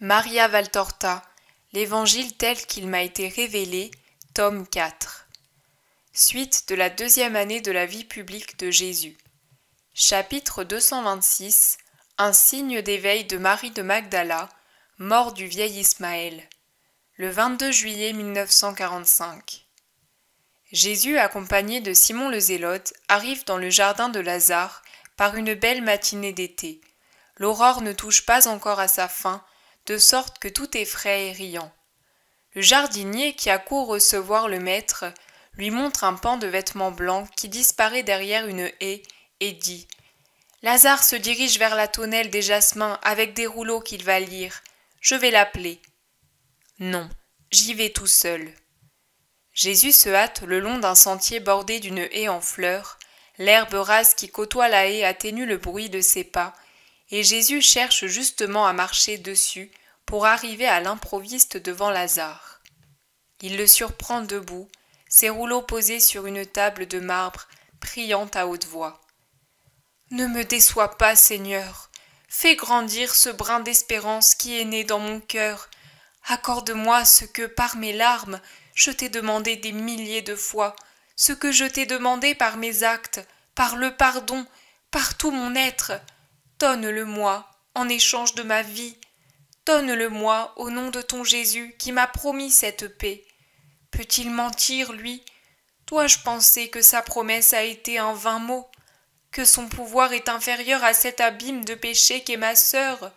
Maria Valtorta, l'Évangile tel qu'il m'a été révélé, tome 4. Suite de la deuxième année de la vie publique de Jésus. Chapitre 226. Un signe d'éveil de Marie de Magdala, mort du vieil Ismaël. Le 22 juillet 1945. Jésus, accompagné de Simon le Zélote, arrive dans le jardin de Lazare par une belle matinée d'été. L'aurore ne touche pas encore à sa fin, de sorte que tout est frais et riant. Le jardinier, qui accourt recevoir le maître, lui montre un pan de vêtements blancs qui disparaît derrière une haie et dit « Lazare se dirige vers la tonnelle des jasmins avec des rouleaux qu'il va lire. Je vais l'appeler. » « Non, j'y vais tout seul. » Jésus se hâte le long d'un sentier bordé d'une haie en fleurs. L'herbe rase qui côtoie la haie atténue le bruit de ses pas, et Jésus cherche justement à marcher dessus pour arriver à l'improviste devant Lazare. Il le surprend debout, ses rouleaux posés sur une table de marbre, priant à haute voix. « Ne me déçois pas, Seigneur, fais grandir ce brin d'espérance qui est né dans mon cœur. Accorde-moi ce que, par mes larmes, je t'ai demandé des milliers de fois, ce que je t'ai demandé par mes actes, par le pardon, par tout mon être. Donne-le-moi en échange de ma vie. Donne-le-moi au nom de ton Jésus qui m'a promis cette paix. Peut-il mentir, lui? Dois-je penser que sa promesse a été un vain mot, que son pouvoir est inférieur à cet abîme de péché qu'est ma sœur?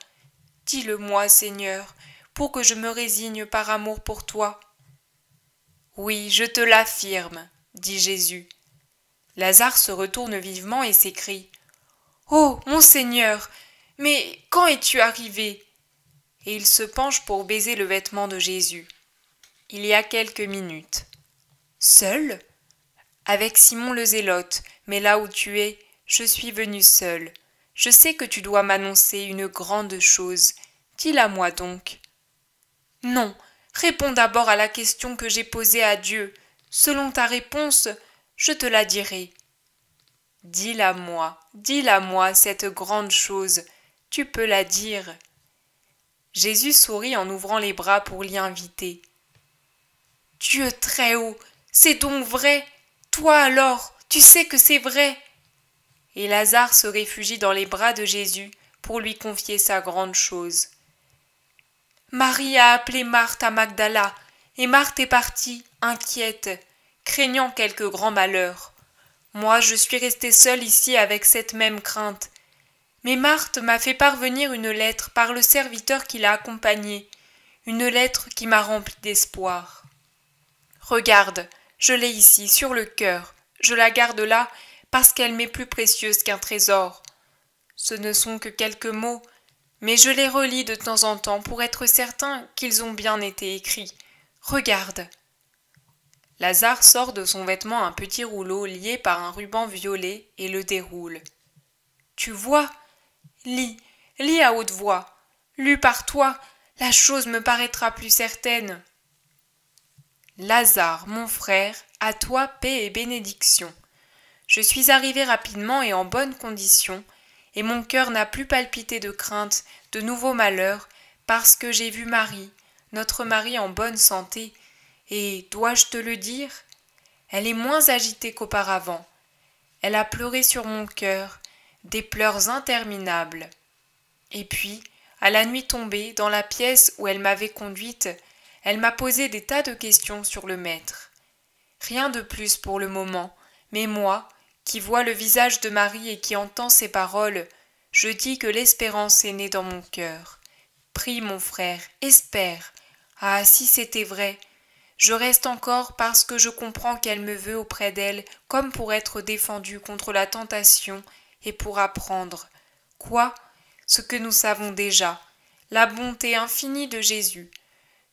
Dis-le-moi, Seigneur, pour que je me résigne par amour pour toi. Oui, je te l'affirme, dit Jésus. Lazare se retourne vivement et s'écrie. Oh, mon Seigneur, mais quand es-tu arrivé? Et il se penche pour baiser le vêtement de Jésus. Il y a quelques minutes. Seul? Avec Simon le Zélote, mais là où tu es, je suis venu seul. Je sais que tu dois m'annoncer une grande chose. Dis-la-moi donc. Non, réponds d'abord à la question que j'ai posée à Dieu. Selon ta réponse, je te la dirai. Dis-la-moi, cette grande chose. Tu peux la dire. Jésus sourit en ouvrant les bras pour l'y inviter. Dieu très haut, c'est donc vrai. Toi alors, tu sais que c'est vrai. Et Lazare se réfugie dans les bras de Jésus pour lui confier sa grande chose. Marie a appelé Marthe à Magdala, et Marthe est partie, inquiète, craignant quelque grand malheur. Moi, je suis restée seule ici avec cette même crainte. Mais Marthe m'a fait parvenir une lettre par le serviteur qui l'a accompagnée, une lettre qui m'a remplie d'espoir. Regarde, je l'ai ici, sur le cœur. Je la garde là parce qu'elle m'est plus précieuse qu'un trésor. Ce ne sont que quelques mots, mais je les relis de temps en temps pour être certain qu'ils ont bien été écrits. Regarde. Lazare sort de son vêtement un petit rouleau lié par un ruban violet et le déroule. Tu vois? Lis à haute voix. Lu par toi, la chose me paraîtra plus certaine. Lazare, mon frère, à toi paix et bénédiction. Je suis arrivé rapidement et en bonne condition, et mon cœur n'a plus palpité de crainte de nouveaux malheurs, parce que j'ai vu Marie, notre Marie en bonne santé, et, dois-je te le dire, elle est moins agitée qu'auparavant. Elle a pleuré sur mon cœur, des pleurs interminables. Et puis, à la nuit tombée, dans la pièce où elle m'avait conduite, elle m'a posé des tas de questions sur le maître. Rien de plus pour le moment, mais moi, qui vois le visage de Marie et qui entends ses paroles, je dis que l'espérance est née dans mon cœur. Prie, mon frère, espère. Ah, si c'était vrai. Je reste encore parce que je comprends qu'elle me veut auprès d'elle comme pour être défendue contre la tentation et pour apprendre. Quoi? Ce que nous savons déjà, la bonté infinie de Jésus.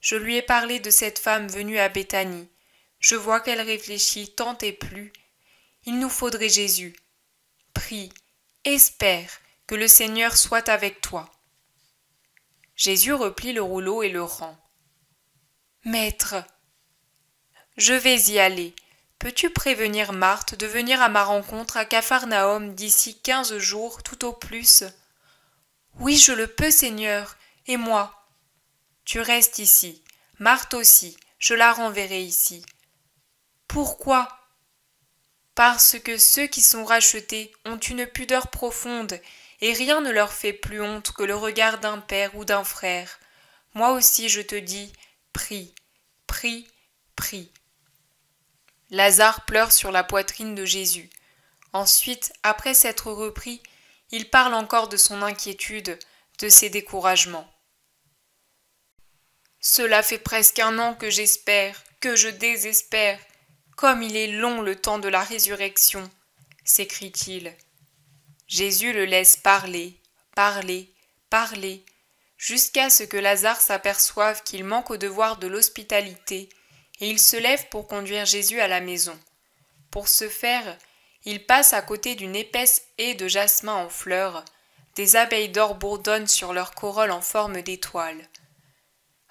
Je lui ai parlé de cette femme venue à Béthanie. Je vois qu'elle réfléchit tant et plus. Il nous faudrait Jésus. Prie, espère que le Seigneur soit avec toi. Jésus replie le rouleau et le rend. Maître, je vais y aller. Peux-tu prévenir Marthe de venir à ma rencontre à Capharnaüm d'ici 15 jours tout au plus? Oui, je le peux, Seigneur. Et moi? Tu restes ici. Marthe aussi, je la renverrai ici. Pourquoi ? Parce que ceux qui sont rachetés ont une pudeur profonde, et rien ne leur fait plus honte que le regard d'un père ou d'un frère. Moi aussi je te dis, prie, prie, prie. Lazare pleure sur la poitrine de Jésus. Ensuite, après s'être repris, il parle encore de son inquiétude, de ses découragements. Cela fait presque 1 an que j'espère, que je désespère. Comme il est long le temps de la résurrection, s'écrie-t-il. Jésus le laisse parler, parler, parler, jusqu'à ce que Lazare s'aperçoive qu'il manque au devoir de l'hospitalité, et il se lève pour conduire Jésus à la maison. Pour ce faire, il passe à côté d'une épaisse haie de jasmin en fleurs. Des abeilles d'or bourdonnent sur leur corolle en forme d'étoile.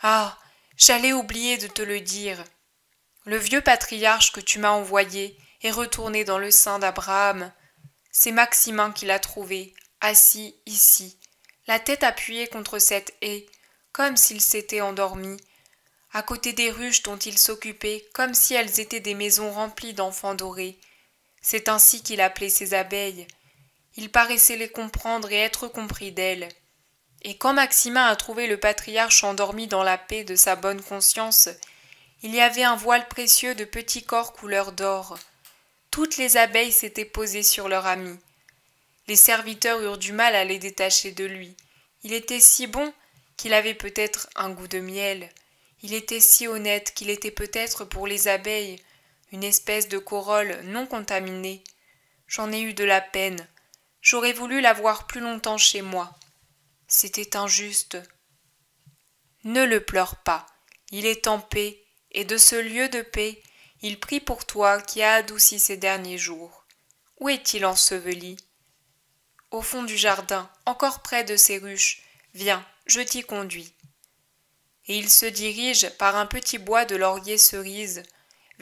Ah, j'allais oublier de te le dire. Le vieux patriarche que tu m'as envoyé est retourné dans le sein d'Abraham. C'est Maximin qui l'a trouvé, assis ici, la tête appuyée contre cette haie, comme s'il s'était endormi, à côté des ruches dont il s'occupait, comme si elles étaient des maisons remplies d'enfants dorés. C'est ainsi qu'il appelait ses abeilles. Il paraissait les comprendre et être compris d'elles. Et quand Maximin a trouvé le patriarche endormi dans la paix de sa bonne conscience, il y avait un voile précieux de petits corps couleur d'or. Toutes les abeilles s'étaient posées sur leur ami. Les serviteurs eurent du mal à les détacher de lui. Il était si bon qu'il avait peut-être un goût de miel. Il était si honnête qu'il était peut-être pour les abeilles une espèce de corolle non contaminée. J'en ai eu de la peine. J'aurais voulu l'avoir plus longtemps chez moi. C'était injuste. Ne le pleure pas. Il est en paix, et de ce lieu de paix, il prie pour toi qui as adouci ses derniers jours. Où est-il enseveli ? Au fond du jardin, encore près de ces ruches. Viens, je t'y conduis. Et il se dirige par un petit bois de lauriers cerises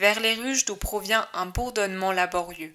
vers les ruches d'où provient un bourdonnement laborieux.